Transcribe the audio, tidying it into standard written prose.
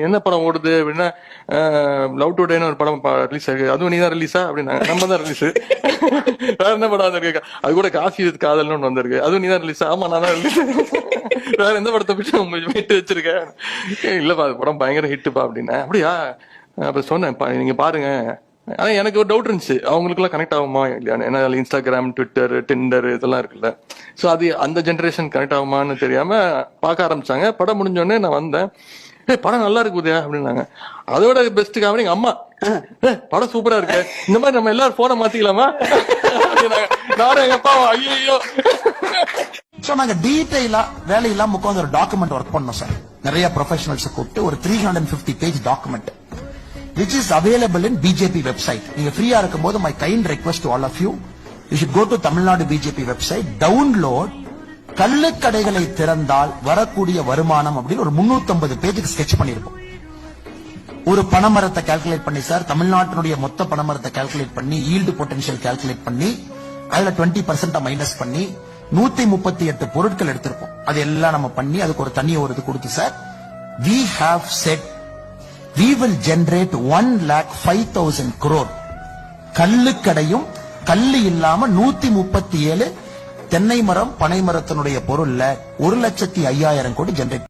என்ன படம் ஓடுது அப்படின்னா லவ் டுடேன்னு ஒரு படம் ரிலீஸ் ஆயிருக்கு, அதுவும் நீ தான் ரிலீஸா அப்படின்னாங்க. நம்ம தான் ரிலீஸ். வேற என்ன படம் வந்திருக்கு, அது கூட காஃபி வித் காதல்னு ஒன்று வந்திருக்கு, அதுவும் நீ தான் ரிலீஸ். ஆமா நான் தான் ரிலீஸ். வேற எந்த படத்தை போய் விட்டு வச்சிருக்கேன். இல்லப்பா அது படம் பயங்கர ஹிட்டுப்பா அப்படின்னேன். அப்படியா அப்ப சொன்னேன் நீங்க பாருங்க. ஆனா எனக்கு ஒரு டவுட் இருந்துச்சு, அவங்களுக்கு எல்லாம் கனெக்ட் ஆகுமா இல்லையான்னு. ஏன்னா இன்ஸ்டாகிராம், ட்விட்டர், டிண்டர் இதெல்லாம் இருக்குல்ல. சோ அது அந்த ஜென்ரேஷன் கனெக்ட் ஆகுமான்னு தெரியாம பார்க்க ஆரம்பிச்சாங்க. படம் முடிஞ்சோடனே நான் வந்தேன். படம் நல்லா இருக்கு உதயா அப்படின்னாங்க. அதோட பெஸ்ட் காமெடி எங்க அம்மா, படம் சூப்பரா இருக்கு, இந்த மாதிரி நம்ம எல்லாரும் போனை மாத்திக்கலாமா அப்படின்னாங்க. நானும் எங்க அப்பா ஐயோ. சோ நாங்க டீடைலா வேலையெல்லாம் உட்காந்து ஒரு டாக்குமெண்ட் ஒர்க் பண்ணோம் சார். நிறைய ப்ரொஃபஷனல்ஸ் கூப்பிட்டு ஒரு 350 page document which is available in BJP website. நீங்க ஃப்ரீயா இருக்கும்போது my kind request to all of you, you should go to Tamil Nadu BJP website, download கள்ளுக்கடைகளை திறந்தால் வரக்கூடிய வருமானம் அப்படின்னு ஒரு 350 பேஜுக்கு ஸ்கெட்ச் பண்ணிருப்போம். ஒரு பணமரத்தை கால்குலேட் பண்ணி சார், தமிழ்நாட்டினுடைய மொத்த பணமரத்தை கால்குலேட் பண்ணி ஈல்டு பொட்டன்ஷியல் கால்குலேட் பண்ணி அதுல 20% மைனஸ் பண்ணி 138 பொருட்கள் எடுத்திருப்போம். அது எல்லாம் நம்ம பண்ணி அதுக்கு ஒரு தனி ஒரு இது கொடுத்து sir, we have said we will generate 1,05,000 crore. கள்ளுக்கடையும் கல்லு இல்லாம 137 தென்னை மரம் பனை மரத்தினுடைய பொருள்ல 1,05,000 கோடி ஜெனரேட்